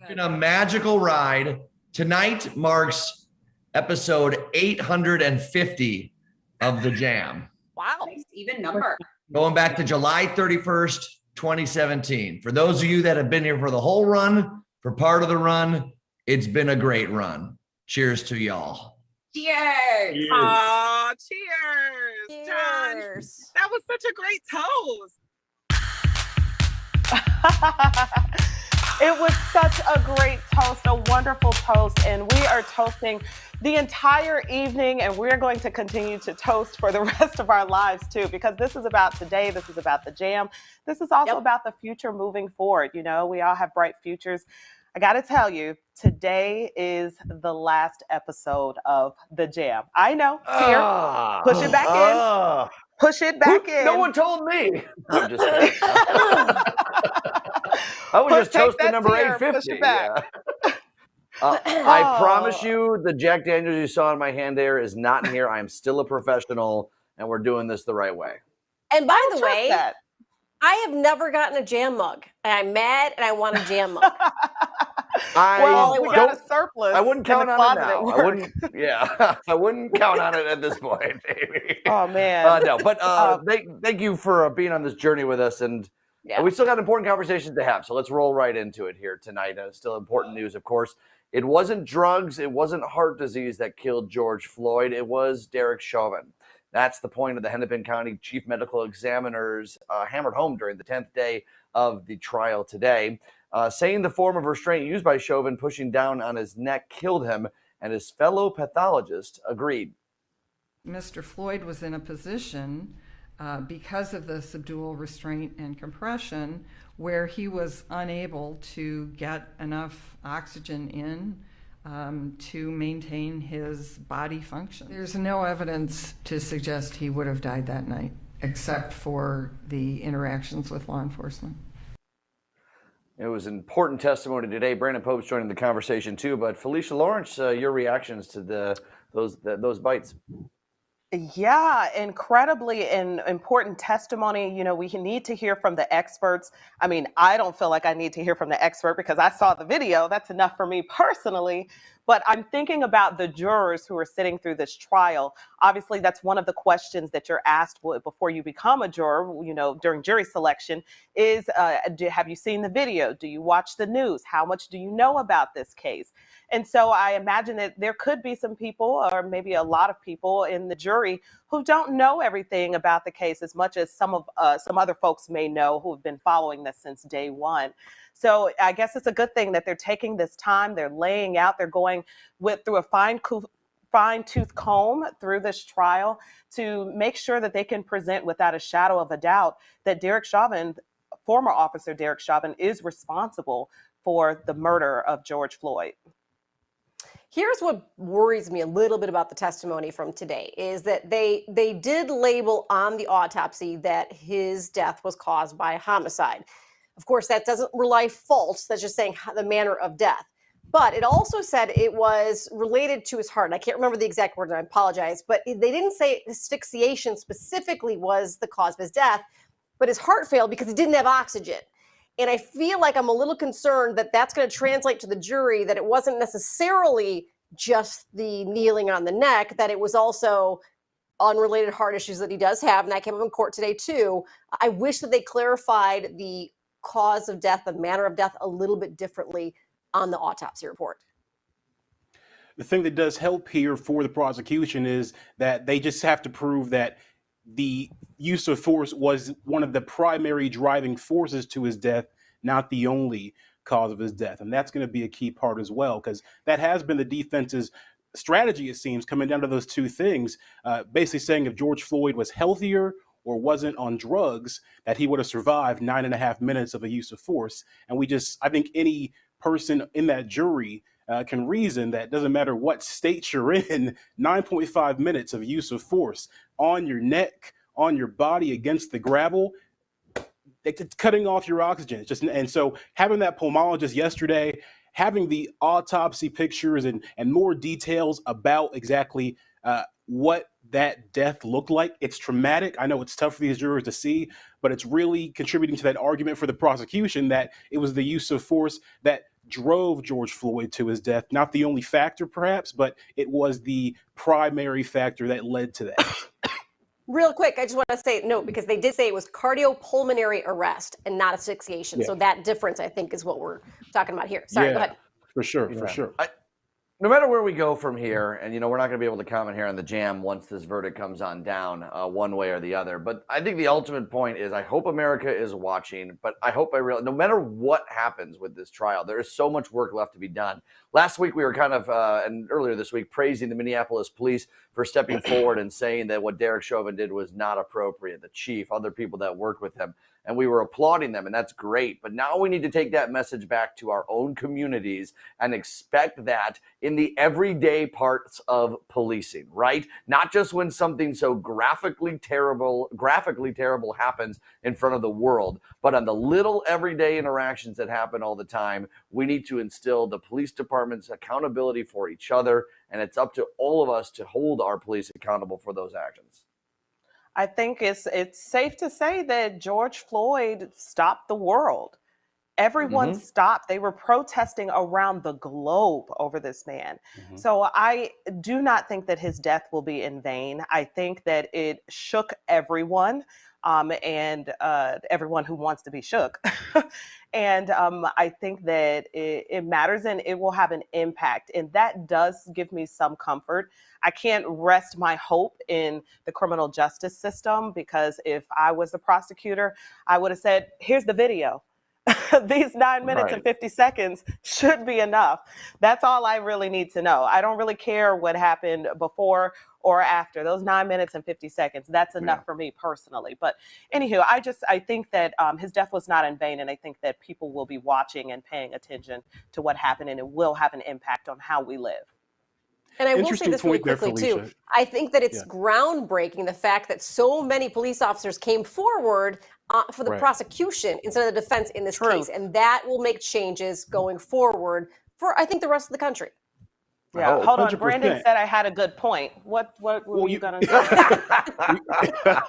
It's been a magical ride. Tonight marks episode 850 of The Jam. Wow. Nice even number. Going back to July 31st, 2017. For those of you that have been here for the whole run, for part of the run, it's been a great run. Cheers to y'all. Cheers. Oh, cheers. John, Cheers. that was such a great toast. It was such a great toast, a wonderful toast, and we are toasting the entire evening, and we're going to continue to toast for the rest of our lives too, because this is about today, this is about the Jam, this is also about the future moving forward. You know, we all have bright futures. I got to tell you, today is the last episode of the Jam. I know, here, push it back in. Push it back in. No one told me. I'm just kidding. I was just toasting number 850. Push it back. Yeah. I promise you, the Jack Daniels you saw in my hand there is not in here. I am still a professional, and we're doing this the right way. And by the Trust way, that. I have never gotten a Jam mug. And I'm mad and I want a Jam mug. Well, we got a surplus. I wouldn't count in the on it closet now. at I work. wouldn't. Yeah, I wouldn't count on it at this point, baby. Oh man. No, but thank you for being on this journey with us, and we still got important conversations to have. So let's roll right into it here tonight. Still important news, of course. It wasn't drugs, it wasn't heart disease that killed George Floyd. It was Derek Chauvin. That's the point of the Hennepin County Chief Medical Examiner's hammered home during the 10th day of the trial today, saying the form of restraint used by Chauvin pushing down on his neck killed him, and his fellow pathologist agreed. Mr. Floyd was in a position because of the subdual restraint and compression where he was unable to get enough oxygen in to maintain his body function. There's no evidence to suggest he would have died that night, except for the interactions with law enforcement. It was important testimony today. Brandon Pope's joining the conversation too, but Felicia Lawrence, your reactions to those bites? Yeah, incredibly important testimony. You know, we need to hear from the experts. I mean, I don't feel like I need to hear from the expert because I saw the video. That's enough for me personally. But I'm thinking about the jurors who are sitting through this trial. Obviously, that's one of the questions that you're asked before you become a juror, you know, during jury selection is, have you seen the video? Do you watch the news? How much do you know about this case? And so I imagine that there could be some people, or maybe a lot of people in the jury who don't know everything about the case as much as some other folks may know who have been following this since day one. So I guess it's a good thing that they're taking this time, they're laying out, they're going through a fine-tooth comb through this trial to make sure that they can present without a shadow of a doubt that Derek Chauvin, former officer Derek Chauvin, is responsible for the murder of George Floyd. Here's what worries me a little bit about the testimony from today is that they did label on the autopsy that his death was caused by homicide. Of course, that doesn't rely false. That's just saying the manner of death. But it also said it was related to his heart. And I can't remember the exact word, and I apologize. But they didn't say asphyxiation specifically was the cause of his death, but his heart failed because he didn't have oxygen. And I feel like I'm a little concerned that that's going to translate to the jury, that it wasn't necessarily just the kneeling on the neck, that it was also unrelated heart issues that he does have. And that came up in court today, too. I wish that they clarified the cause of death, the manner of death, a little bit differently on the autopsy report. The thing that does help here for the prosecution is that they just have to prove that the use of force was one of the primary driving forces to his death, not the only cause of his death. And that's going to be a key part as well, because that has been the defense's strategy, it seems, coming down to those two things, basically saying if George Floyd was healthier or wasn't on drugs, that he would have survived 9.5 minutes of a use of force. And I think any person in that jury can reason that doesn't matter what state you're in, 9.5 minutes of use of force on your neck, on your body, against the gravel, it's cutting off your oxygen. And so having that pulmonologist yesterday, having the autopsy pictures and more details about exactly what that death looked like. It's traumatic. I know it's tough for these jurors to see, but it's really contributing to that argument for the prosecution that it was the use of force that drove George Floyd to his death. Not the only factor, perhaps, but it was the primary factor that led to that. Real quick, I just want to say no, because they did say it was cardiopulmonary arrest and not asphyxiation. Yeah. So that difference, I think, is what we're talking about here. Sorry, go ahead. For sure, Yeah. for sure. No matter where we go from here, and we're not going to be able to comment here on the jam once this verdict comes on down one way or the other. But I think the ultimate point is I hope America is watching, but I hope no matter what happens with this trial, there is so much work left to be done. Last week we were kind of, and earlier this week, praising the Minneapolis police for stepping forward and saying that what Derek Chauvin did was not appropriate, the chief, other people that worked with him. And we were applauding them, and that's great. But now we need to take that message back to our own communities and expect that in the everyday parts of policing, right? Not just when something so graphically terrible happens in front of the world, but on the little everyday interactions that happen all the time. We need to instill the police department's accountability for each other, and it's up to all of us to hold our police accountable for those actions. I think it's safe to say that George Floyd stopped the world. Everyone stopped. They were protesting around the globe over this man. So I do not think that his death will be in vain. I think that it shook everyone, and everyone who wants to be shook. And I think that it matters and it will have an impact. And that does give me some comfort. I can't rest my hope in the criminal justice system, because if I was the prosecutor, I would have said, here's the video. These 9 minutes and 50 seconds should be enough. That's all I really need to know. I don't really care what happened before or after. Those 9 minutes and 50 seconds, that's enough for me personally. But anywho, I think that his death was not in vain. And I think that people will be watching and paying attention to what happened, and it will have an impact on how we live. And I will say this really quickly, too. I think that it's groundbreaking, the fact that so many police officers came forward for the prosecution instead of the defense in this case. And that will make changes going forward for, I think, the rest of the country. Yeah, hold 100%. On. Brandon said I had a good point. What were you going to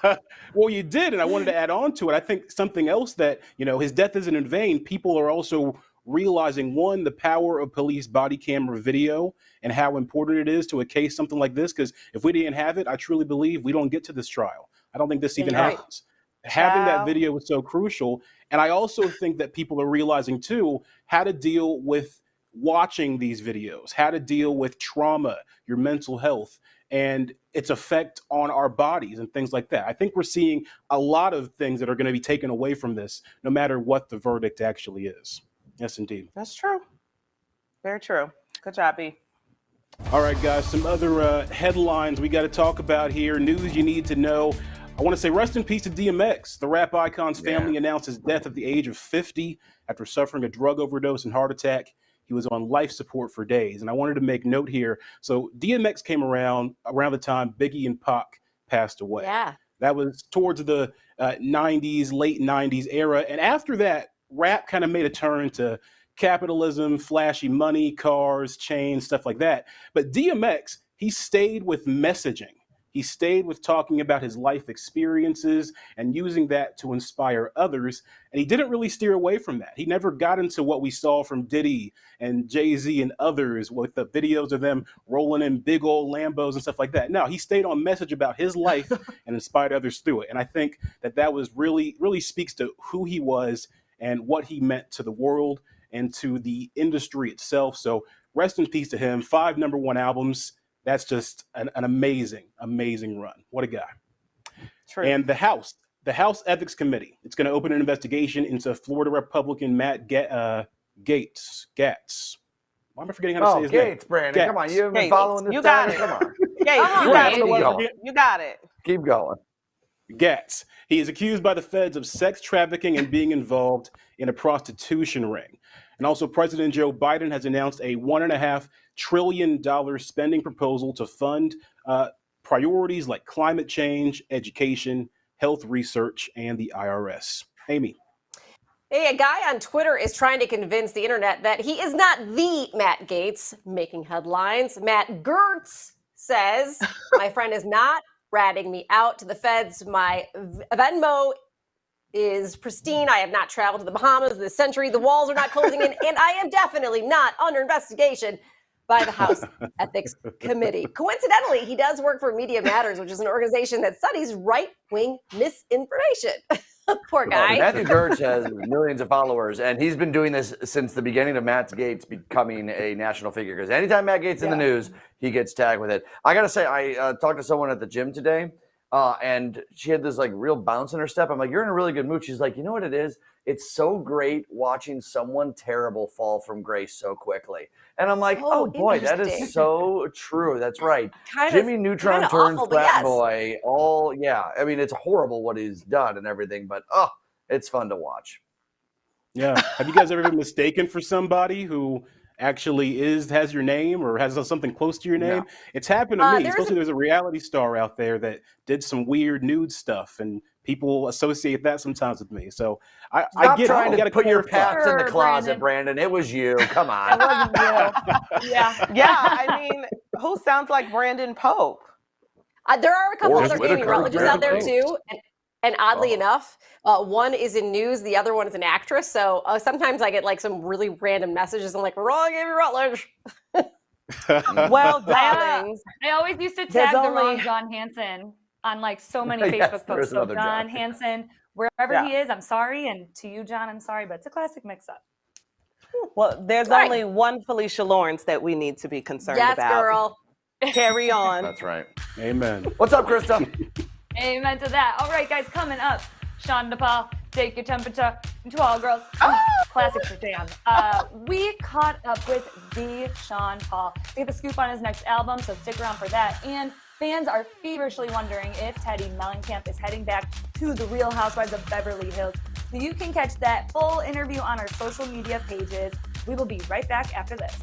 say? Well, you did, and I wanted to add on to it. I think something else that, his death isn't in vain. People are also realizing, one, the power of police body camera video and how important it is to a case something like this. Because if we didn't have it, I truly believe we don't get to this trial. I don't think this even happens. Having that video was so crucial. And I also think that people are realizing, too, how to deal with watching these videos, how to deal with trauma, your mental health, and its effect on our bodies and things like that. I think we're seeing a lot of things that are going to be taken away from this, no matter what the verdict actually is. Yes, indeed. That's true. Very true. Good job, B. All right, guys, some other headlines we got to talk about here. News you need to know. I want to say rest in peace to DMX. The rap icon's family announced his death at the age of 50 after suffering a drug overdose and heart attack. He was on life support for days. And I wanted to make note here. So DMX came around the time Biggie and Pac passed away. Yeah. That was towards the 90s, late 90s era. And after that, rap kind of made a turn to capitalism, flashy money, cars, chains, stuff like that. But DMX, he stayed with messaging. He stayed with talking about his life experiences and using that to inspire others. And he didn't really steer away from that. He never got into what we saw from Diddy and Jay-Z and others with the videos of them rolling in big old Lambos and stuff like that. No, he stayed on message about his life and inspired others through it. And I think that was really speaks to who he was and what he meant to the world and to the industry itself. So rest in peace to him. 5 #1 albums. That's just an amazing, amazing run. What a guy. True. And the House Ethics Committee, it's going to open an investigation into Florida Republican Matt Gaetz. Why am I forgetting how to say his name? Gaetz, Brandon. Gaetz. Come on. You've been following this. You got it. Come on. Gaetz, you got it. Keep going. Gaetz. He is accused by the feds of sex trafficking and being involved in a prostitution ring. And also, President Joe Biden has announced a $1.5 trillion spending proposal to fund priorities like climate change, education, health research, and the IRS. Amy. Hey, a guy on Twitter is trying to convince the internet that he is not the Matt Gaetz making headlines. Matt Gertz says, my friend is not ratting me out to the feds. My Venmo is pristine. I have not traveled to the Bahamas this century. The walls are not closing in, and I am definitely not under investigation by the House Ethics Committee. Coincidentally, he does work for Media Matters, which is an organization that studies right-wing misinformation. Poor guy. Matthew Gertz has millions of followers, and he's been doing this since the beginning of Matt Gaetz becoming a national figure. Because anytime Matt Gaetz in the news, he gets tagged with it. I gotta say, I talked to someone at the gym today, and she had this like real bounce in her step. I'm like, "You're in a really good mood." She's like, "You know what it is? It's so great watching someone terrible fall from grace so quickly." And I'm like, "Oh boy, that is so true. That's right." Jimmy Neutron turns flat boy. I mean, it's horrible what he's done and everything, but it's fun to watch. Yeah. Have you guys ever been mistaken for somebody who actually has your name or has something close to your name? No. It's happened to me. Especially there's a reality star out there that did some weird nude stuff, and people associate that sometimes with me. So I get trying to put your past in the closet, Brandon. It was you. Come on. It wasn't you. Yeah. I mean, who sounds like Brandon Pope? There are a couple other Amy Rutledges out there too. And oddly enough, one is in news, the other one is an actress. So sometimes I get like some really random messages. I'm like, wrong Amy Rutledge. Well, darlings. I always used to tag the wrong John Hansen on like so many Facebook posts. So John Hansen, wherever he is, I'm sorry. And to you, John, I'm sorry, but it's a classic mix-up. Well, there's only one Felicia Lawrence that we need to be concerned about. Yes, girl. Carry on. That's right. Amen. What's up, Krista? Amen to that. All right, guys, coming up, Sean DePaul, take your temperature. To all girls, classic for jam. We caught up with the Sean Paul. We have a scoop on his next album, so stick around for that. And fans are feverishly wondering if Teddy Mellencamp is heading back to the Real Housewives of Beverly Hills. So you can catch that full interview on our social media pages. We will be right back after this.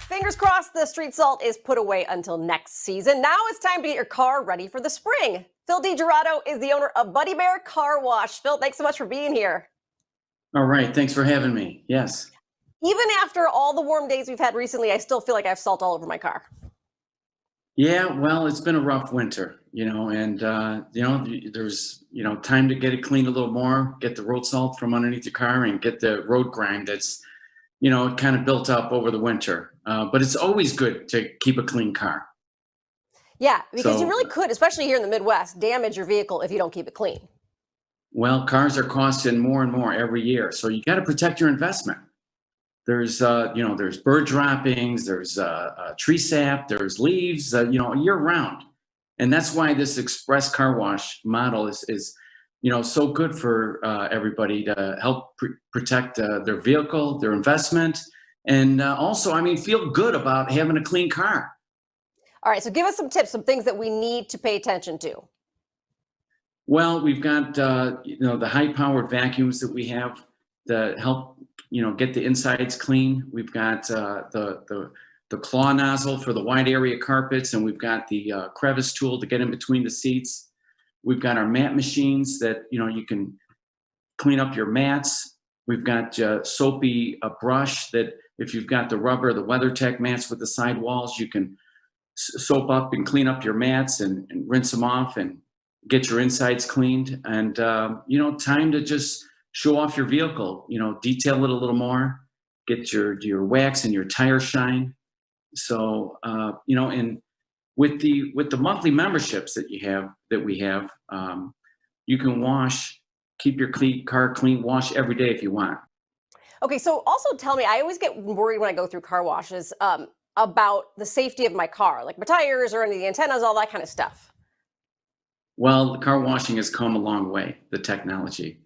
Fingers crossed the street salt is put away until next season. Now it's time to get your car ready for the spring. Phil DiGerato is the owner of Buddy Bear Car Wash. Phil, thanks so much for being here. All right, thanks for having me. Yes. Even after all the warm days we've had recently, I still feel like I have salt all over my car. Yeah, well, it's been a rough winter, and there's time to get it cleaned a little more, get the road salt from underneath your car, and get the road grime that's kind of built up over the winter. But it's always good to keep a clean car. Yeah, because you So, really could, especially here in the Midwest, damage your vehicle if you don't keep it clean. well, cars are costing more and more every year, so you got to protect your investment. There's bird droppings, there's tree sap, there's leaves, year round. And that's why this express car wash model is so good for everybody to help protect their vehicle, their investment, and also, feel good about having a clean car. All right, so give us some tips, some things that we need to pay attention to. Well, we've got the high-powered vacuums that we have that help get the insides clean. We've got the claw nozzle for the wide area carpets, and we've got the crevice tool to get in between the seats. We've got our mat machines that you can clean up your mats. We've got soapy brush that if you've got the rubber, the WeatherTech mats with the sidewalls, you can soap up and clean up your mats and rinse them off and get your insides cleaned. And time to just show off your vehicle, detail it a little more, get your wax and your tire shine. So, and with the monthly memberships that we have, you can keep your car clean, wash every day if you want. Okay, so also tell me, I always get worried when I go through car washes about the safety of my car, like my tires or any of the antennas, all that kind of stuff. Well, the car washing has come a long way, the technology.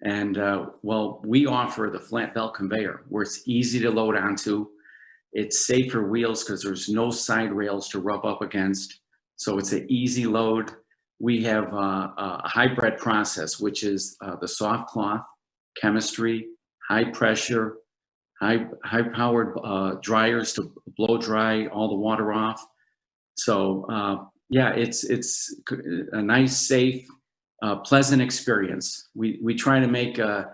And we offer the flat belt conveyor where it's easy to load onto. It's safe for wheels because there's no side rails to rub up against. So it's an easy load. We have a hybrid process, which is the soft cloth, chemistry, high pressure, high powered dryers to blow dry all the water off. So it's a nice, safe, pleasant experience. We try to make the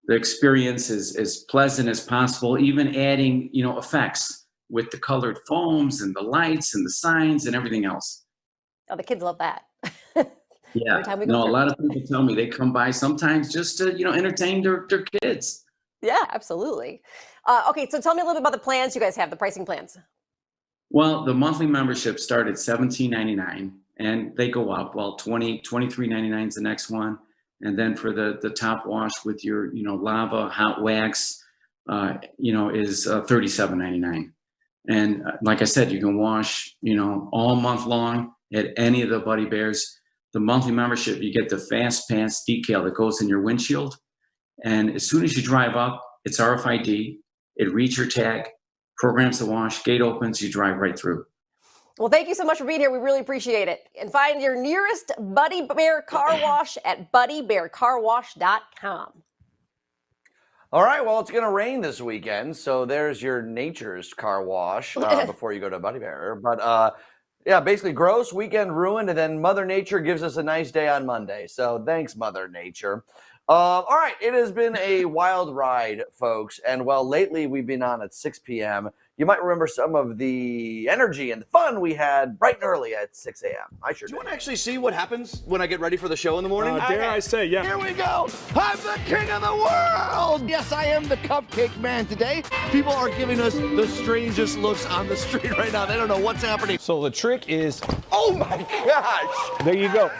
experience as pleasant as possible, even adding effects with the colored foams and the lights and the signs and everything else. Oh, the kids love that. Yeah, Every time we go a through. lot of people tell me they come by sometimes just to entertain their kids. Yeah, absolutely. Okay, so tell me a little bit about the plans you guys have, the pricing plans. Well, the monthly membership start at $17.99 and they go up. Well, $23.99 is the next one. And then for the top wash with your, lava, hot wax, is $37.99. And like I said, you can wash, all month long at any of the Buddy Bears. The monthly membership, you get the Fast Pass decal that goes in your windshield. And as soon as you drive up, it's RFID. It reads your tag, programs the wash, gate opens, you drive right through. Well, thank you so much for being here. We really appreciate it. And find your nearest Buddy Bear car wash at buddybearcarwash.com. All right, well, it's going to rain this weekend, so there's your nature's car wash before you go to Buddy Bear. But basically gross, weekend ruined, and then Mother Nature gives us a nice day on Monday. So thanks, Mother Nature. All right, it has been a wild ride, folks. And lately we've been on at 6 p.m. You might remember some of the energy and the fun we had bright and early at 6 a.m. I sure do. You want to actually see what happens when I get ready for the show in the morning? Dare I say, yeah. Here we go. I'm the king of the world. Yes, I am the cupcake man today. People are giving us the strangest looks on the street right now. They don't know what's happening. So the trick is, oh my gosh. There you go.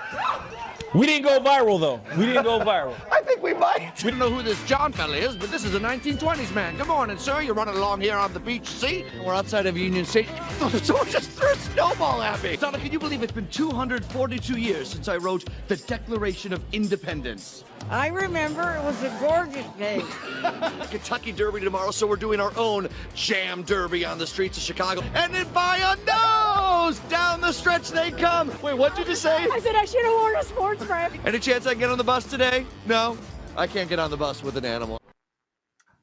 We didn't go viral, though. We didn't go viral. I think we might. We don't know who this John fella is, but this is a 1920s man. Good morning, sir. You're running along here on the beach. See? We're outside of Union Station. Someone just threw a snowball at me. Donna, can you believe it's been 242 years since I wrote the Declaration of Independence? I remember it was a gorgeous day. Kentucky Derby tomorrow, so we're doing our own Jam Derby on the streets of Chicago. And then by a nose, down the stretch they come. Wait, what'd you just say? I said I should have worn a sports bra. Any chance I can get on the bus today? No, I can't get on the bus with an animal.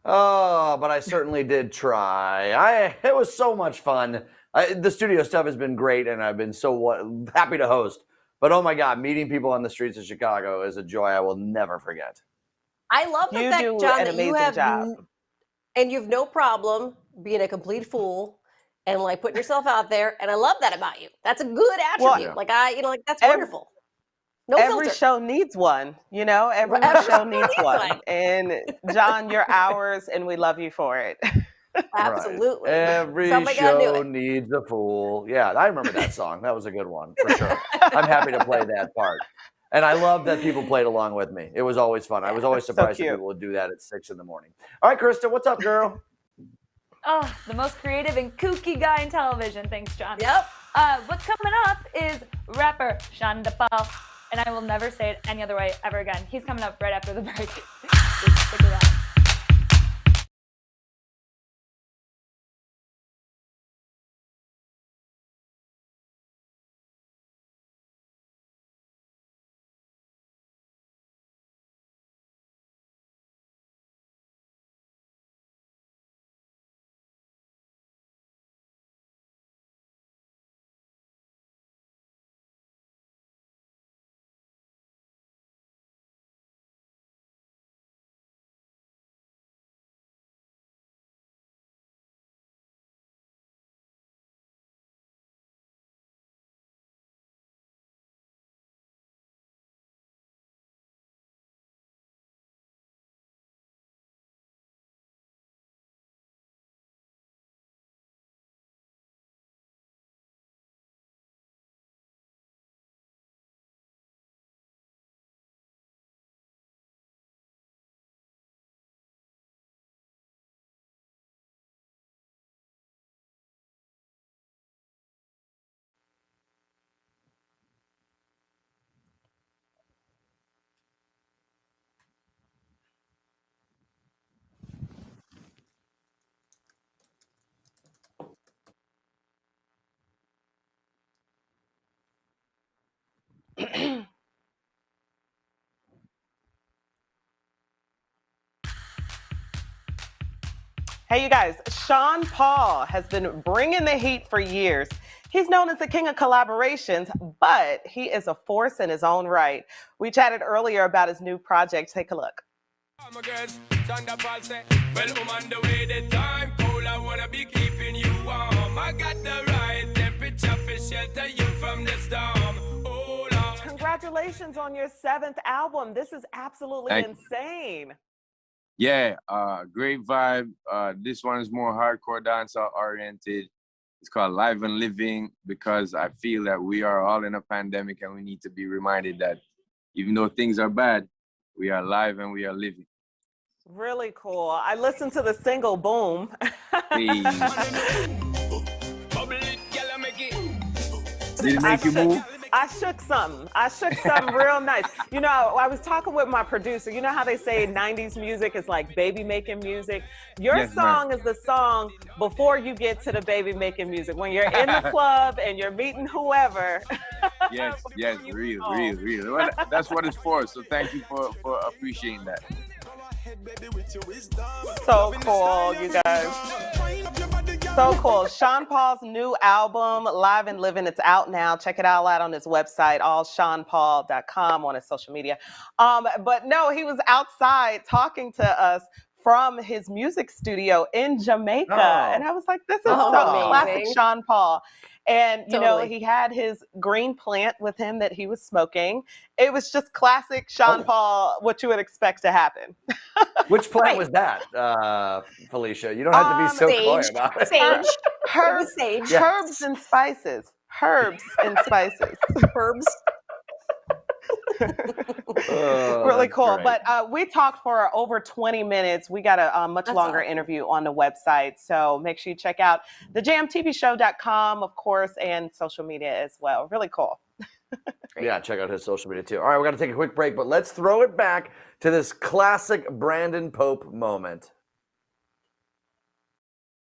Oh, but I certainly did try. It was so much fun. The studio stuff has been great, and I've been so happy to host. But oh my God, meeting people on the streets of Chicago is a joy I will never forget. I love the fact, John, that you have, job. and you have no problem being a complete fool and like putting yourself out there. And I love that about you. That's a good attribute. Well, Like that's wonderful. No every filter. show needs one, every show needs one. And John, you're ours, and we love you for it. Absolutely. Right. Every Somebody gotta do show it. needs a fool. Yeah, I remember that song. That was a good one for sure. I'm happy to play that part. And I love that people played along with me. It was always fun. I was always surprised that people would do that at 6 a.m. All right, Krista, what's up, girl? Oh, the most creative and kooky guy in television. Thanks, John. Yep. What's coming up is rapper Sean Paul, and I will never say it any other way ever again. He's coming up right after the break. Just stick around. Hey, you guys, Sean Paul has been bringing the heat for years. He's known as the king of collaborations, but he is a force in his own right. We chatted earlier about his new project. Take a look. Congratulations on your 7th album. This is absolutely insane. Yeah, great vibe. This one is more hardcore dancehall oriented. It's called Live and Living because I feel that we are all in a pandemic and we need to be reminded that even though things are bad, we are alive and we are living. Really cool. I listened to the single Boom. Did it make you move? I shook something. Real nice. I was talking with my producer. You know how they say 90s music is like baby making music? Your song is the song before you get to the baby making music. When you're in the club and you're meeting whoever. Yes, real. Well, that's what it's for. So thank you for appreciating that. So cool, you guys. So cool. Sean Paul's new album, Live and Living, it's out now. Check it out on his website, allseanpaul.com, on his social media. But no, he was outside talking to us from his music studio in Jamaica. And I was like, this is so classic Sean Paul. And, he had his green plant with him that he was smoking. It was just classic Sean Paul, what you would expect to happen. Which plant was that, Felicia? You don't have to be so coy about it. Sage. Sage. Herbs and spices. Herbs. Really cool. Great. But we talked for over 20 minutes. We got a much longer interview on the website. So make sure you check out thejamtvshow.com, of course, and social media as well. Really cool. Yeah, check out his social media too. All right, we're going to take a quick break, but let's throw it back to this classic Brandon Pope moment.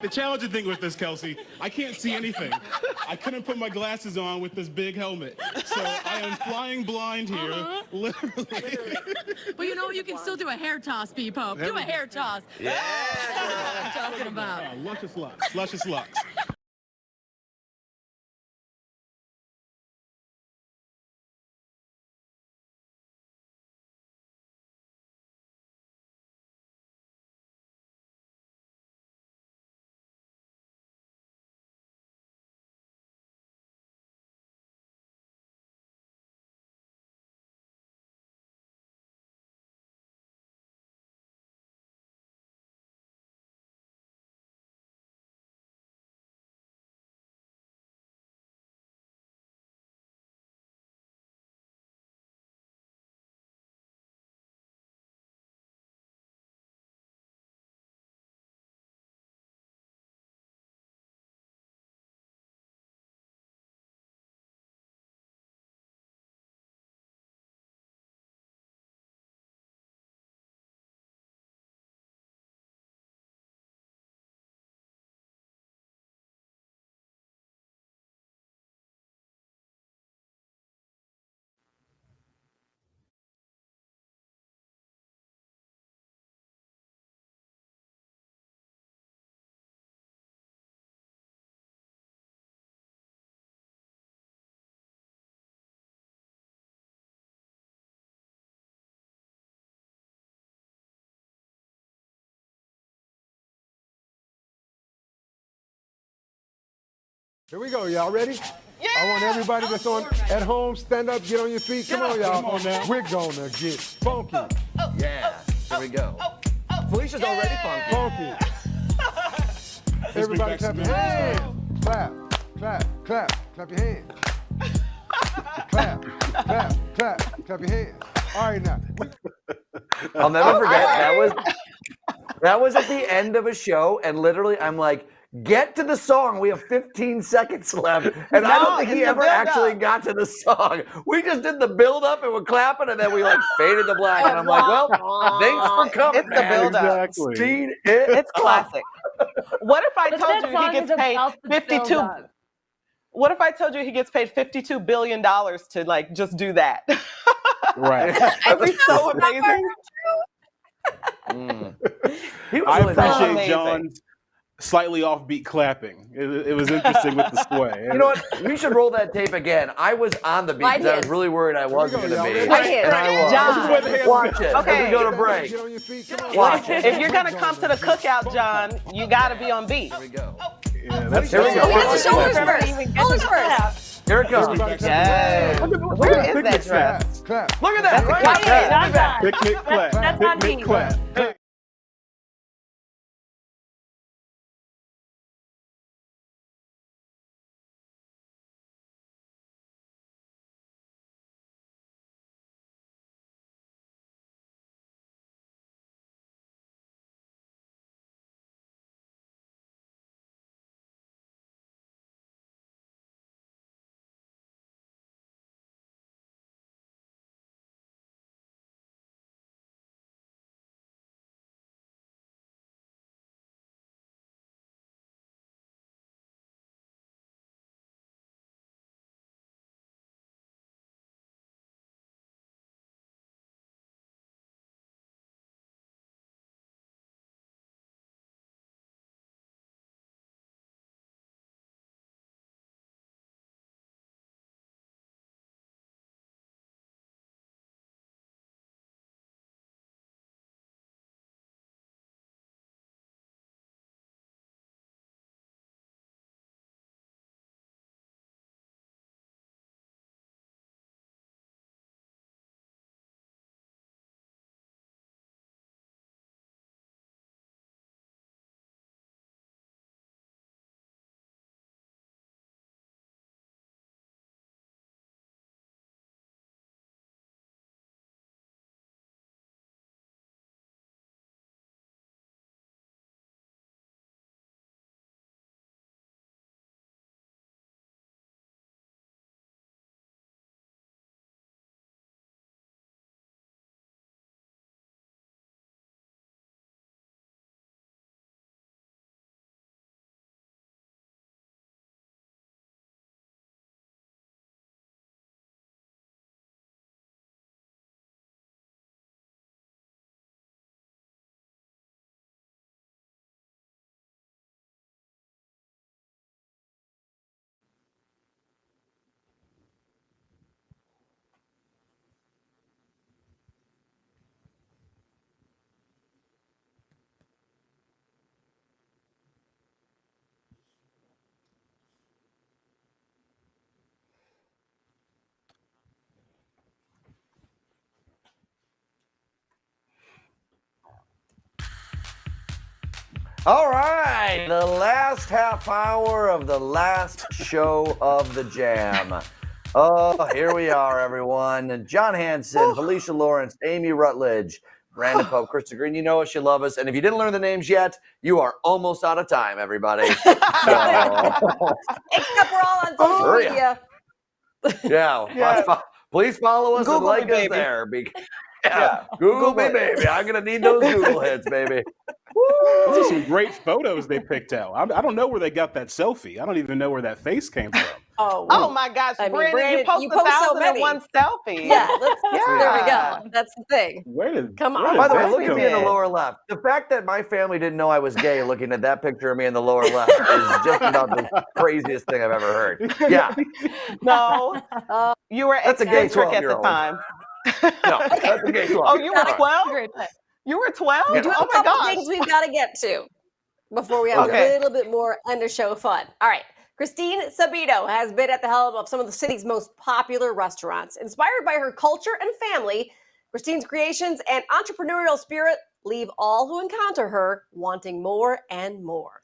The challenging thing with this, Kelsey, I can't see anything. I couldn't put my glasses on with this big helmet. So I am flying blind here, literally. But you know what? You can still do a hair toss, P-Pope. Do a hair toss. Yeah. That's what I'm talking about. Luscious locks. Luscious locks. Here we go, y'all ready? Yeah. I want everybody that's at home, stand up, get on your feet. Come on, y'all. Come on now. We're gonna get funky. Yeah. Here we go. Felicia's already funky. Everybody clap your hands. Clap, clap, clap, clap your hands. Clap, clap, clap, clap your hands. All right now. I'll never forget that was at the end of a show, and literally I'm like, get to the song. We have 15 seconds left. And I don't think he ever actually got to the song. We just did the build up and we're clapping, and then we like faded to black. And I'm like, well, thanks for coming. It's the build up. Exactly. It's classic. What if I told you he gets paid 52? What if I told you he gets paid $52 billion to like just do that? Right. That'd be so amazing. I appreciate John's slightly offbeat clapping. It was interesting with the sway. You know what? We should roll that tape again. I was on the beat because I was really worried I wasn't going to be. And I was. John, watch it. Okay. We go to break. Watch it. If you're gonna come to the cookout, John, you gotta be on beat. Here we go. Yeah, that's Here we go. Shoulders first. Shoulders first. Here it comes. Yes. Where is that dress? Look at that. Right there. Picnic clap. Picnic clap. All right, the last half hour of the last show of the Jam. Oh, here we are, everyone. John Hanson, Felicia Lawrence, Amy Rutledge, Brandon Pope, Krista Green. You know us, you love us. And if you didn't learn the names yet, you are almost out of time, everybody. Except we're all on social media. Yeah. Please follow us Google and like us there. Google me, baby. I'm going to need those Google hits, baby. Those are some great photos they picked out. I don't know where they got that selfie. I don't even know where that face came from. Oh my gosh, Brandon, you post so 1,001 selfies. Yeah, there we go. That's the thing. Come on. By the way, look at me in the lower left. The fact that my family didn't know I was gay looking at that picture of me in the lower left is just about the craziest thing I've ever heard. Yeah. No, you were eccentric at the 12-year-old. time. No, that's a gay 12. Oh, you were 12? You were 12? We do have Oh a my couple gosh. things we've got to get to before we have a little bit more under show fun. All right. Kristine Subido has been at the helm of some of the city's most popular restaurants. Inspired by her culture and family, Kristine's creations and entrepreneurial spirit leave all who encounter her wanting more and more.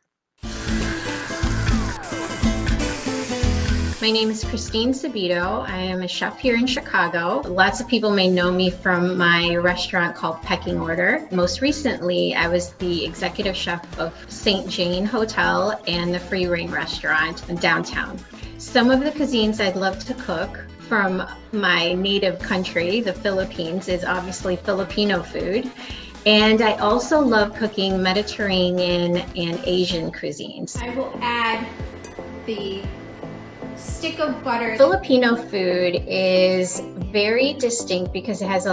My name is Kristine Subido. I am a chef here in Chicago. Lots of people may know me from my restaurant called Pecking Order. Most recently, I was the executive chef of St. Jane Hotel and the Free Reign restaurant in downtown. Some of the cuisines I'd love to cook from my native country, the Philippines, is obviously Filipino food. And I also love cooking Mediterranean and Asian cuisines. I will add the stick of butter. Filipino food is very distinct because it has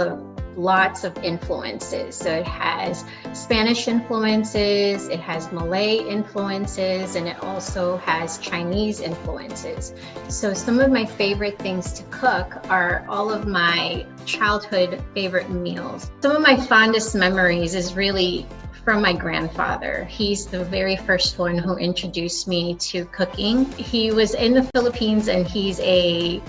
lots of influences. So it has Spanish influences, it has Malay influences, and it also has Chinese influences. So some of my favorite things to cook are all of my childhood favorite meals. Some of my fondest memories is really from my grandfather. He's the very first one who introduced me to cooking. He was in the Philippines and he's a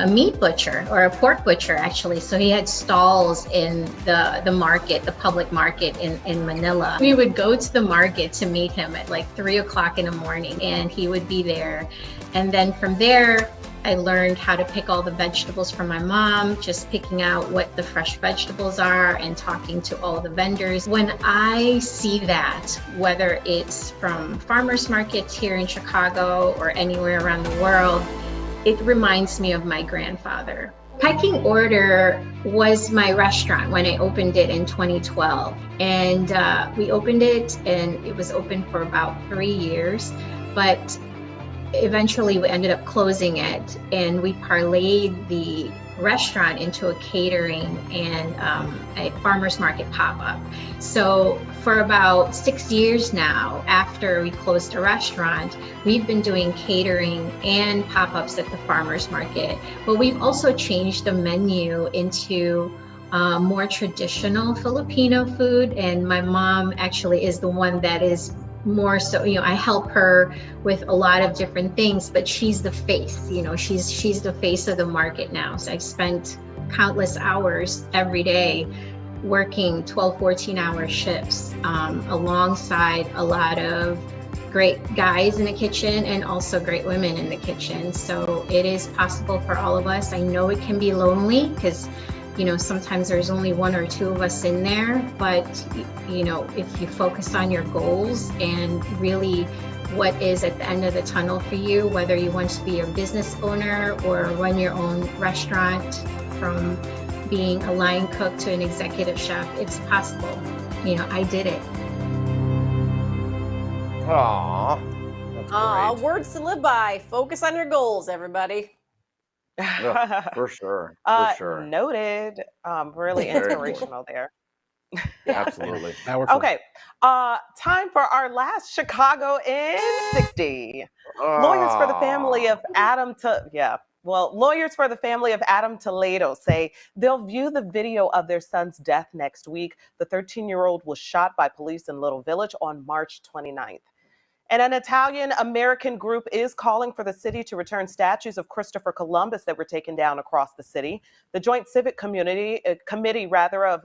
meat butcher, or a pork butcher actually. So he had stalls in the market, the public market in Manila. We would go to the market to meet him at like 3 o'clock in the morning, and he would be there. And then from there, I learned how to pick all the vegetables from my mom, just picking out what the fresh vegetables are and talking to all the vendors. When I see that, whether it's from farmers markets here in Chicago or anywhere around the world, it reminds me of my grandfather. Pecking Order was my restaurant when I opened it in 2012. And we opened it, and it was open for about 3 years. But eventually we ended up closing it, and we parlayed the restaurant into a catering and a farmers market pop-up. So for about 6 years now, after we closed the restaurant, we've been doing catering and pop-ups at the farmers market. But we've also changed the menu into more traditional Filipino food, and my mom actually is the one that is more so, I help her with a lot of different things, but she's the face, she's the face of the market now. So I've spent countless hours every day working 12, 14-hour shifts alongside a lot of great guys in the kitchen and also great women in the kitchen. So it is possible for all of us. I know it can be lonely because sometimes there's only 1 or 2 of us in there, but if you focus on your goals and really what is at the end of the tunnel for you, whether you want to be a business owner or run your own restaurant, from being a line cook to an executive chef, it's possible. I did it. Aww. Words to live by. Focus on your goals, everybody. For sure. For sure. Noted. Really inspirational there. Absolutely. Okay. Time for our last Chicago in 60. Lawyers for the family of Adam Toledo say they'll view the video of their son's death next week. The 13-year-old was shot by police in Little Village on March 29th. And an Italian-American group is calling for the city to return statues of Christopher Columbus that were taken down across the city. The Joint Civic Committee of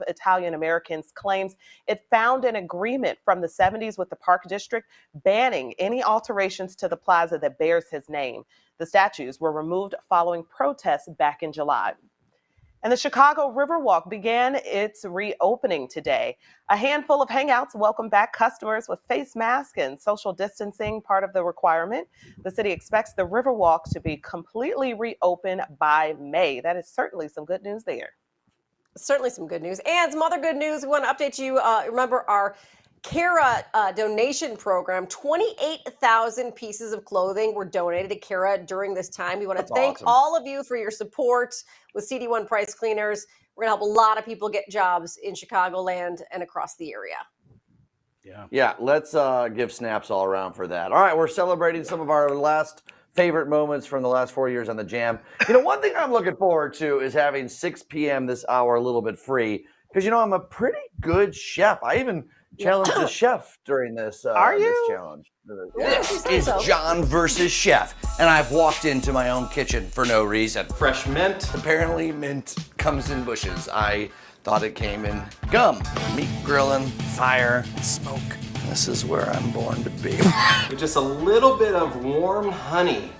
Italian-Americans claims it found an agreement from the 70s with the Park District banning any alterations to the plaza that bears his name. The statues were removed following protests back in July. And the Chicago Riverwalk began its reopening today. A handful of hangouts welcome back customers with face masks and social distancing part of the requirement. The city expects the Riverwalk to be completely reopened by May. That is certainly some good news there. Certainly some good news. And some other good news. We want to update you. Remember our CARA donation program. 28,000 pieces of clothing were donated to CARA during this time. We want to thank all of you for your support with CD1 Price Cleaners. We're going to help a lot of people get jobs in Chicagoland and across the area. Yeah, let's give snaps all around for that. All right, we're celebrating some of our last favorite moments from the last 4 years on the Jam. One thing I'm looking forward to is having 6 p.m. this hour a little bit free because I'm a pretty good chef. I even challenged the chef during this. Are this you? challenge? This is John versus Chef, and I've walked into my own kitchen for no reason. Fresh mint. Apparently, mint comes in bushes. I thought it came in gum. Meat grilling, fire, smoke. This is where I'm born to be. With just a little bit of warm honey.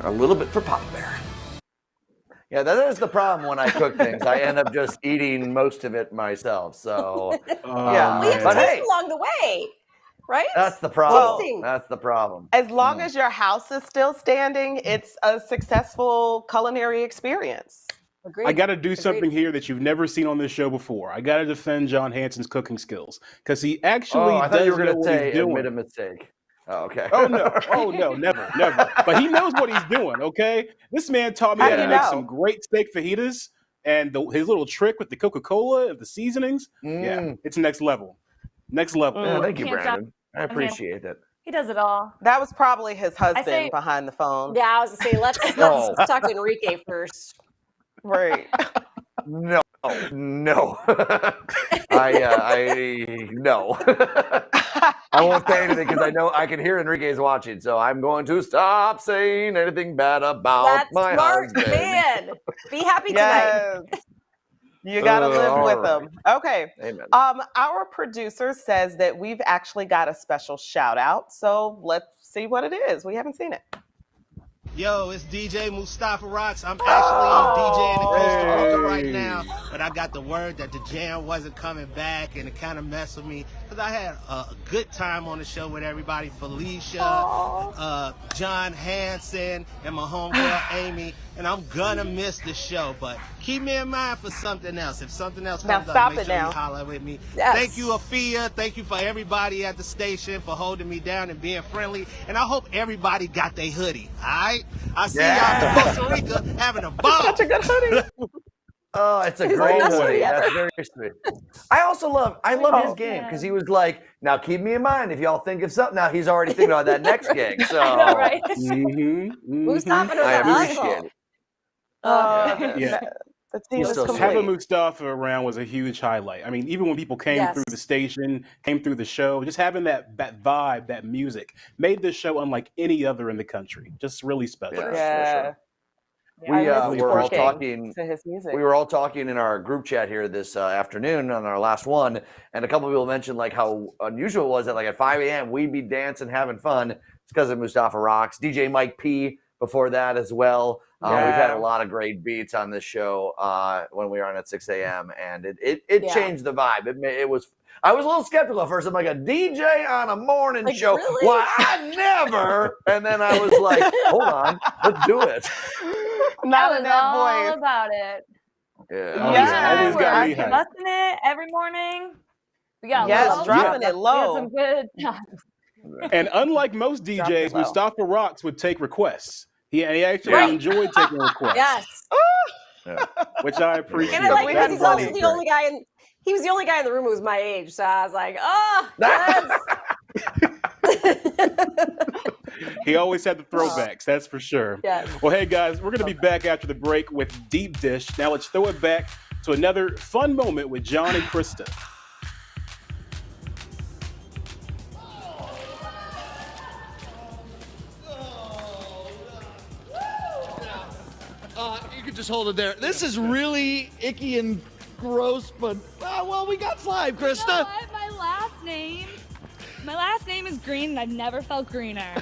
A little bit for Papa Bear. Yeah, that is the problem when I cook things. I end up just eating most of it myself. So Yeah. Well, you have to but taste hey, along the way, right? that's the problem. Tasting. That's the problem. As long as your house is still standing, it's a successful culinary experience. Agreed. I got to do something here that you've never seen on this show before. I got to defend John Hanson's cooking skills because he actually I thought does you were know going to what say he's doing. admit a mistake. Oh, okay. Oh no, never. But he knows what he's doing. Okay, this man taught me how to make some great steak fajitas, and his little trick with the Coca-Cola and the seasonings. Yeah, it's next level. Next level. Yeah, thank you, Can't Brandon. I appreciate it. He does it all. That was probably his husband say- behind the phone. Yeah, I was gonna say let's talk to Enrique first. Right. No. No. No. I won't say anything because I know I can hear Enrique's watching, so I'm going to stop saying anything bad about That's my smart, husband. man. Be happy Yes. tonight. You gotta live all with right. them. Okay. Amen. Our producer says that we've actually got a special shout out. So let's see what it is. We haven't seen it. Yo, it's DJ Mustafa Rocks. I'm actually DJing in Costa Rica right now, but I got the word that the jam wasn't coming back, and it kind of messed with me because I had a good time on the show with everybody. Felicia, John Hanson, and my homegirl Amy, and I'm gonna miss the show, but keep me in mind for something else. If something else comes up, make sure you holler with me. Yes. Thank you, Afia. Thank you for everybody at the station for holding me down and being friendly, and I hope everybody got their hoodie, all right? I'll see y'all in Costa Rica having a ball. Such a good hoodie. Oh, it's a He's great the best hoodie. hoodie ever. That's very sweet. I love his game because he was like, now keep me in mind if y'all think of something. Now he's already thinking about that next gig. So I know, right? Mustafa knows I how to appreciate hustle. it. Yeah. The team is still complete. Having Mustafa around was a huge highlight. I mean, even when people came Yes. through the station, came through the show, just having that vibe, that music, made this show unlike any other in the country. Just really special. Yeah. We I miss were all twerking talking. to his music. We were all talking in our group chat here this afternoon on our last one, and a couple of people mentioned like how unusual it was that like at 5 a.m. we'd be dancing, having fun. It's because of Mustafa Rocks, DJ Mike P. Before that as well. We've had a lot of great beats on this show when we were on at 6 a.m. and it changed the vibe. It was. I was a little skeptical at first. I'm like, a DJ on a morning show? Really? Why, I never. And then I was like, hold on, let's do it. Not I in was that all voice. about it. Yeah. Yes. Always got me We're hyped. busting it every morning. We got Yes, low. dropping it We low. had some good times. And unlike most Dropped it DJs, low. Mustafa Rocks would take requests. He actually enjoyed taking requests. Yes. Which I appreciate. And I like because he's That's also the only guy in. He was the only guy in the room who was my age, so I was like, oh, that's. He always had the throwbacks, that's for sure. Yes. Well, hey guys, we're going to be back after the break with Deep Dish. Now let's throw it back to another fun moment with John and Krista. You can just hold it there. This is really icky and gross, but well, we got slime, Krista. You know what? My last name is Green, and I've never felt greener.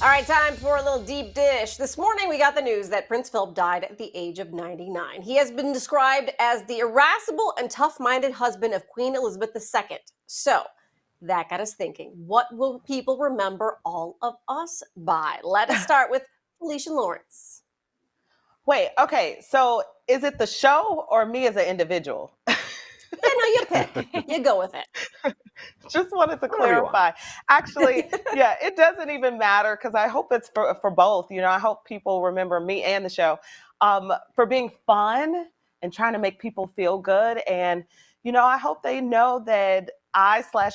All right, time for a little deep dish. This morning, we got the news that Prince Philip died at the age of 99. He has been described as the irascible and tough-minded husband of Queen Elizabeth II. So that got us thinking, what will people remember all of us by? Let us start with Felicia Lawrence. Wait, okay, so is it the show or me as an individual? Yeah, no, you pick. You go with it. Just wanted to clarify. Actually, yeah, it doesn't even matter because I hope it's for both. You know, I hope people remember me and the show for being fun and trying to make people feel good. And, you know, I hope they know that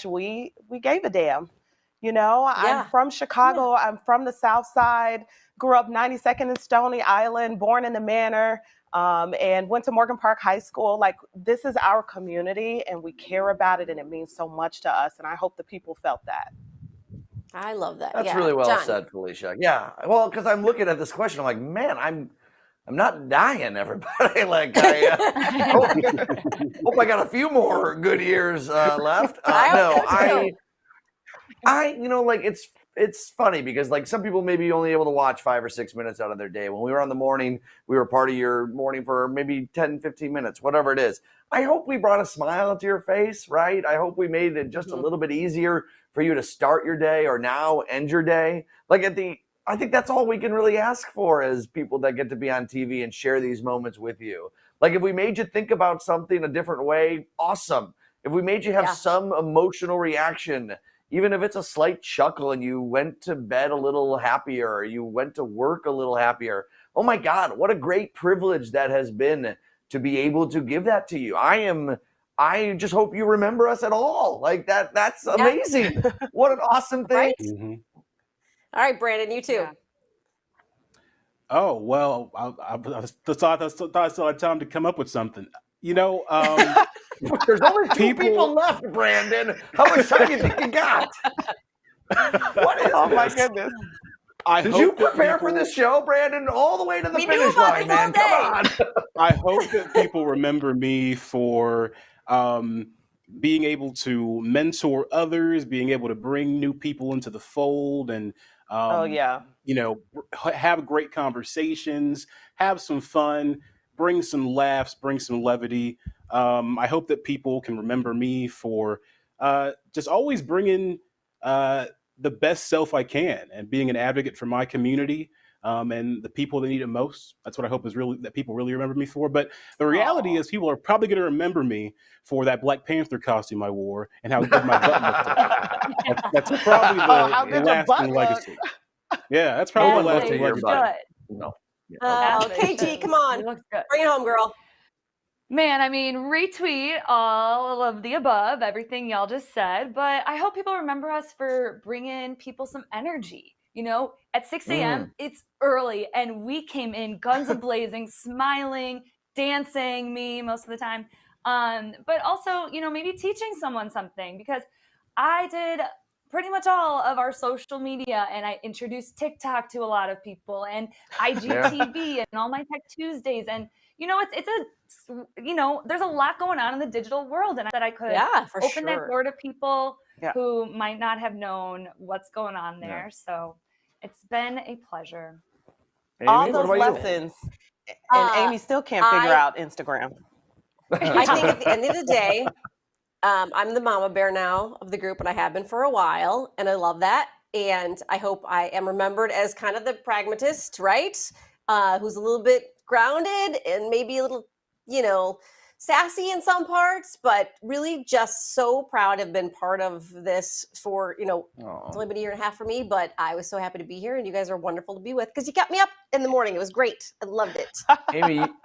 we gave a damn. You know, Yeah. I'm from Chicago. I'm from the South Side, grew up 92nd and Stony Island, born in the Manor. And went to Morgan Park High School. Like, this is our community and we care about it and it means so much to us. And I hope the people felt that. I love that. That's yeah. really well John. said, Felicia. Yeah. Well, because I'm looking at this question, I'm like, man, I'm not dying, everybody. Like, I hope I got a few more good years left. You know, like it's funny because like some people may be only able to watch 5 or 6 minutes out of their day. When we were on the morning, we were part of your morning for maybe 10, 15 minutes, whatever it is. I hope we brought a smile to your face, right? I hope we made it just a little bit easier for you to start your day or now end your day. Like I think that's all we can really ask for as people that get to be on TV and share these moments with you. Like if we made you think about something a different way, awesome. If we made you have some emotional reaction, even if it's a slight chuckle and you went to bed a little happier, or you went to work a little happier. Oh my God, what a great privilege that has been to be able to give that to you. I just hope you remember us at all. Like that's amazing. What an awesome thing. Right? Mm-hmm. All right, Brandon, you too. Yeah. Oh, well, I thought I still had time to come up with something. You know, there's only two people left, Brandon. How much time do you think you got? What is my goodness. Did you prepare for this show, Brandon, all the way to the finish line, man? Come on. I hope that people remember me for being able to mentor others, being able to bring new people into the fold, and you know, have great conversations, have some fun, bring some laughs, bring some levity. I hope that people can remember me for just always bringing the best self I can and being an advocate for my community and the people that need it most. That's what I hope is really that people really remember me for. But the reality is people are probably going to remember me for that Black Panther costume I wore and how good my butt looked. That's probably the lasting legacy. Yeah, that's probably the lasting legacy. No. KG, come on. Bring it home, girl. Man, I mean, retweet all of the above, everything y'all just said, but I hope people remember us for bringing people some energy. You know, at 6 a.m., it's early, and we came in guns a-blazing, smiling, dancing, me most of the time, but also, you know, maybe teaching someone something, because I did pretty much all of our social media, and I introduced TikTok to a lot of people, and IGTV and all my Tech Tuesdays, and you know, it's you know, there's a lot going on in the digital world, and that I could open that door to people who might not have known what's going on there. So it's been a pleasure. Amy, all those lessons, and Amy still can't figure out Instagram. I think at the end of the day, I'm the mama bear now of the group, and I have been for a while, and I love that. And I hope I am remembered as kind of the pragmatist, right? Who's a little bit grounded and maybe a little, you know, sassy in some parts, but really just so proud to have been part of this for, you know, it's only been a year and a half for me, but I was so happy to be here, and you guys are wonderful to be with because you kept me up in the morning. It was great. I loved it.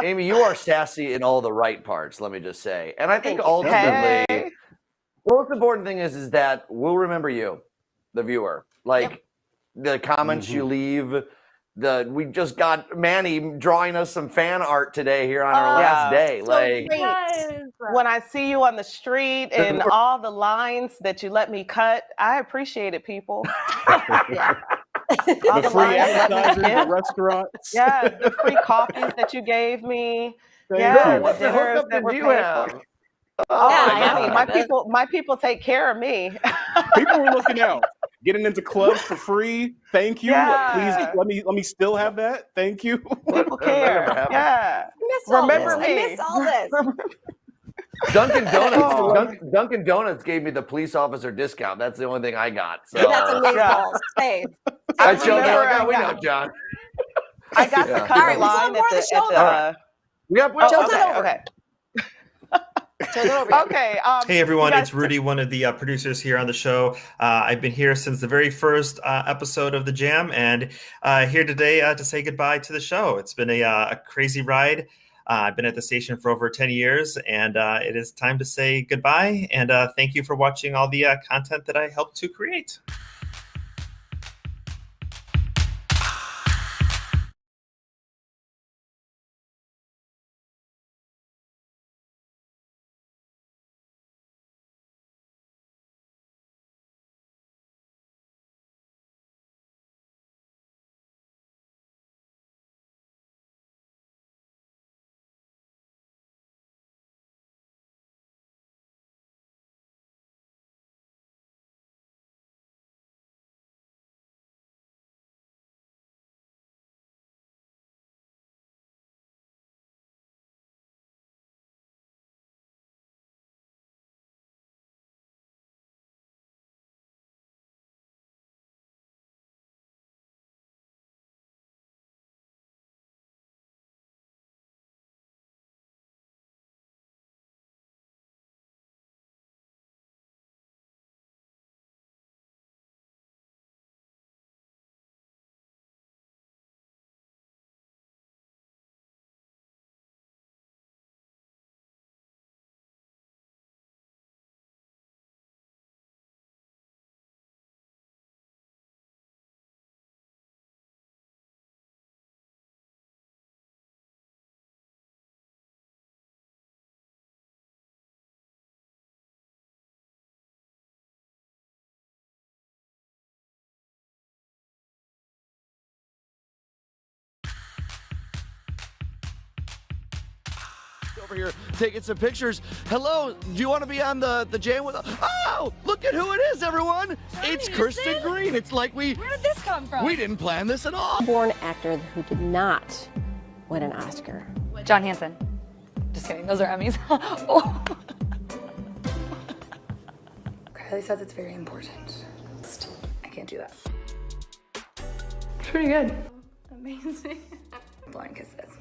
Amy, you are sassy in all the right parts, let me just say. And I think ultimately, the most important thing is that we'll remember you, the viewer. Like the comments you leave. We just got Manny drawing us some fan art today here on our last day. So like when I see you on the street and all the lines that you let me cut, I appreciate it, people. The free appetizers, the restaurants. Yeah, the free coffees that you gave me. Thank Yeah, you. the What dinners hookup that did were you paid have? for. Oh, Yeah, my I God. My people take care of me. People were looking out, getting into clubs for free. Thank you. Yeah. Please let me still have that. Thank you. People That never care. happened. Yeah. I missed all Remember this. me. I missed all this. Dunkin' Donuts. Oh. Dunkin' Donuts gave me the police officer discount. That's the only thing I got. So That's amazeballs. Yeah. Hey. I showed remember that. I We got- know, John. I got Yeah. to cut All the right, we still have line more at of the show, though. All right. We have Show's okay, not over. okay. Show's not over yet. Okay. Hey everyone, you it's Rudy, one of the producers here on the show. I've been here since the very first episode of The Jam, and here today to say goodbye to the show. It's been a crazy ride. I've been at the station for over 10 years, and it is time to say goodbye. And thank you for watching all the content that I helped to create. Over here taking some pictures. Hello, do you want to be on the jam with us? Oh, look at who it is, everyone. It's Kristen Green. It's like Where did this come from? we didn't plan this at all. Born actor who did not win an Oscar. John Hanson. Just kidding. Those are Emmys. Oh. Kylie says it's very important. I can't do that. Pretty good. Amazing. Blind kisses.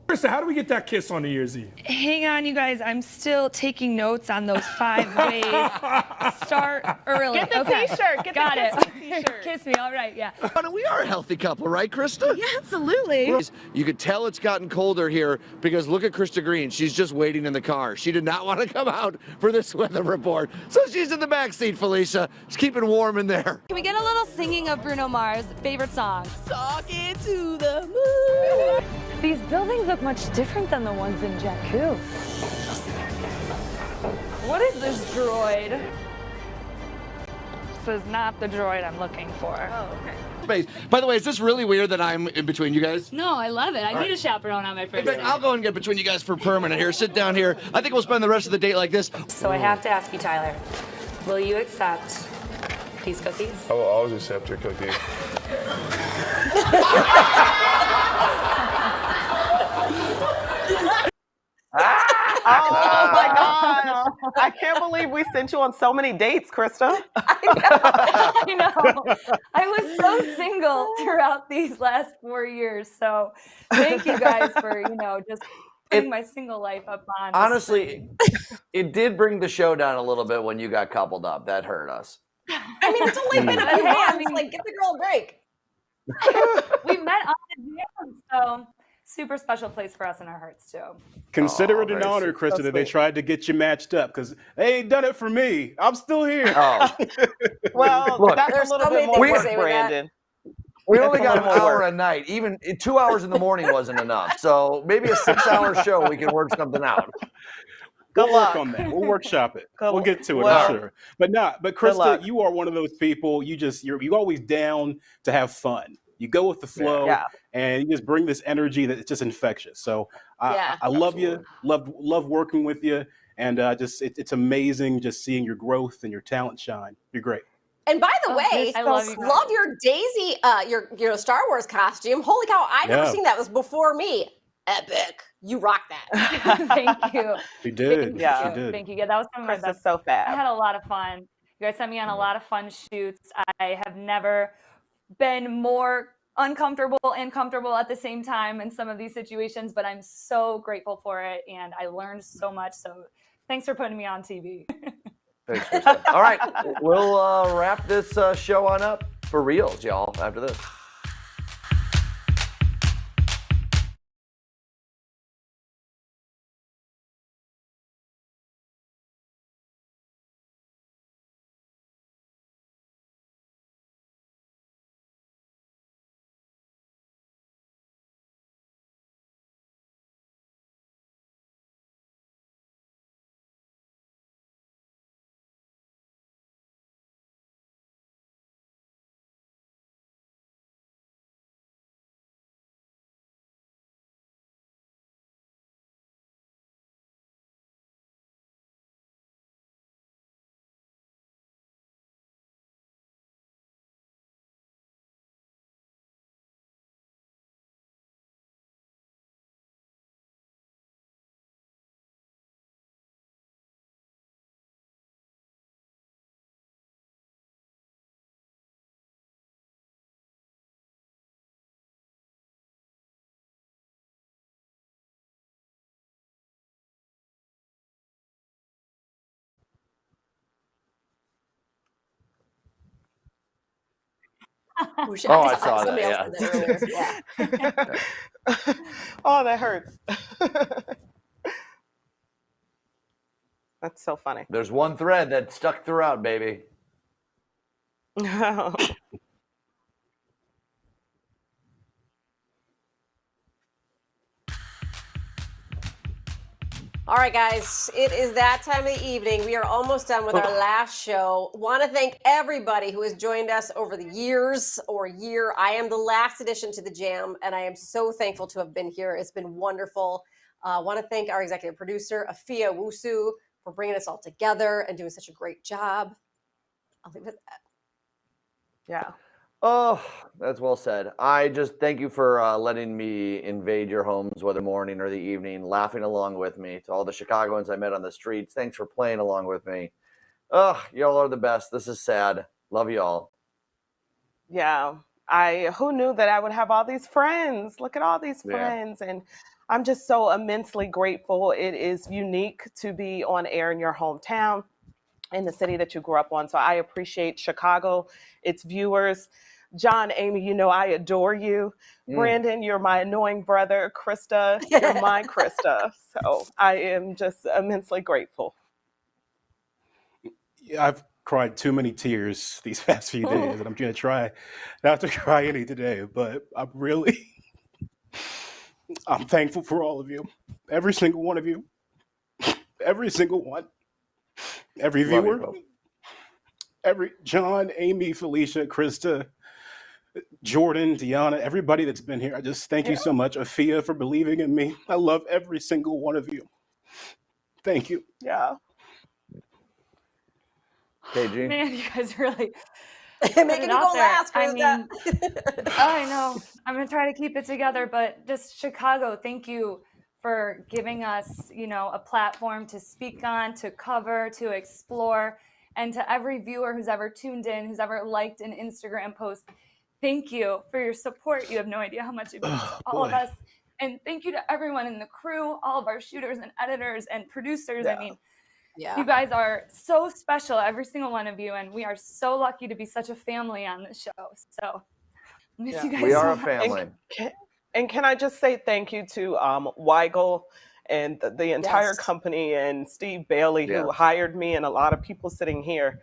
Krista, how do we get that kiss on New Year's Eve? Hang on, you guys. I'm still taking notes on those 5 ways. Start early. Get the t-shirt. Get Got the it. t-shirt. Kiss me. All right. Yeah. We are a healthy couple, right, Krista? Yeah, absolutely. You could tell it's gotten colder here because look at Krista Green. She's just waiting in the car. She did not want to come out for this weather report. So she's in the back seat, Felicia. She's keeping warm in there. Can we get a little singing of Bruno Mars' favorite song? Talking to the moon. These buildings look much different than the ones in Jakku. What is this droid? This is not the droid I'm looking for. Oh, okay. By the way, is this really weird that I'm in between you guys? No, I love it. I All need right. a chaperone on my first In fact, I'll go and get between you guys for permanent here. Sit down here. I think we'll spend the rest of the date like this. So I have to ask you, Tyler, will you accept these cookies? I will always accept your cookies. Oh my gosh. I can't believe we sent you on so many dates, Krista. I know. I was so single throughout these last 4 years. So thank you guys for, just putting my single life up on. Honestly, it did bring the show down a little bit when you got coupled up. That hurt us. I mean, it's only been a few months. Like, give the girl a break. We met on the jam, so super special place for us in our hearts too. Consider it an honor, Krista, that they tried to get you matched up because they ain't done it for me. I'm still here. Oh. Well, Look, that's a little bit more work, Brandon. We only That's a got an little more hour work. a night. Even 2 hours in the morning wasn't enough. So maybe a 6-hour show, we can work something out. We'll work on that. We'll workshop it. We'll get to it, I'm sure. But Krista, you are one of those people. You're always down to have fun. You go with the flow, and you just bring this energy that it's just infectious. So I love you. Love working with you, and it's amazing just seeing your growth and your talent shine. You're great. And by the way, I love you guys. love your Daisy, your Star Wars costume. Holy cow! I've never seen that. It was before me. Epic. You rock that. Thank you. You did. Thank You you. did. Thank you. Yeah, that was some of my Chris best. is so fab. I had a lot of fun. You guys sent me on a lot of fun shoots. I have never been more uncomfortable and comfortable at the same time in some of these situations, but I'm so grateful for it, and I learned so much. So thanks for putting me on TV. Thanks, Krista. All right, we'll wrap this show on up for reals, y'all, after this. Oh, I saw that. Somebody else Yeah. said that earlier. Yeah. Oh, that hurts. That's so funny. There's one thread that stuck throughout, baby. All right, guys, it is that time of the evening. We are almost done with our last show. Want to thank everybody who has joined us over the years or year. I am the last addition to the Jam, and I am so thankful to have been here. It's been wonderful. Want to thank our executive producer, Afia Wusu, for bringing us all together and doing such a great job. I'll leave it at that. Yeah. Oh, that's well said. I just thank you for letting me invade your homes, whether morning or the evening, laughing along with me. To all the Chicagoans I met on the streets, thanks for playing along with me. Oh, y'all are the best. This is sad. Love y'all. Yeah. Who knew that I would have all these friends? Look at all these friends. And I'm just so immensely grateful. It is unique to be on air in your hometown, in the city that you grew up on. So I appreciate Chicago, its viewers. John, Amy, you know I adore you. Brandon, you're my annoying brother. Krista, you're my Krista. So I am just immensely grateful. Yeah, I've cried too many tears these past few days, and I'm going to try not to cry any today, but I'm thankful for all of you. Every single one of you. Every single one. Every viewer. Every John, Amy, Felicia, Krista, Jordan, Deanna, everybody that's been here. I just thank you so much. Afia, for believing in me. I love every single one of you. Thank you. Yeah. KG. Man, you guys really making me go last. I mean, I know. I'm gonna try to keep it together, but just Chicago, thank you for giving us, a platform to speak on, to cover, to explore, and to every viewer who's ever tuned in, who's ever liked an Instagram post. Thank you for your support. You have no idea how much it means to all of us. And thank you to everyone in the crew, all of our shooters and editors and producers. I mean, you guys are so special, every single one of you, and we are so lucky to be such a family on this show. So, miss you guys. We are so a family. And can I just say thank you to Weigel and the entire company and Steve Bailey, who hired me, and a lot of people sitting here.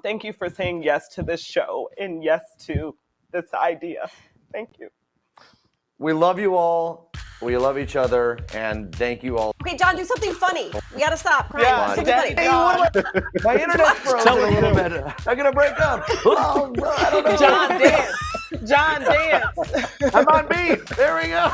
Thank you for saying yes to this show and yes to this idea. Thank you. We love you all. We love each other, and thank you all. Okay, John, do something funny. We gotta stop crying. Yeah, Do something funny. Hey, what am I- my internet's frozen a little bit. I'm gonna break up. Oh, I don't know. John, dance. John, dance. I'm on beat. There we go.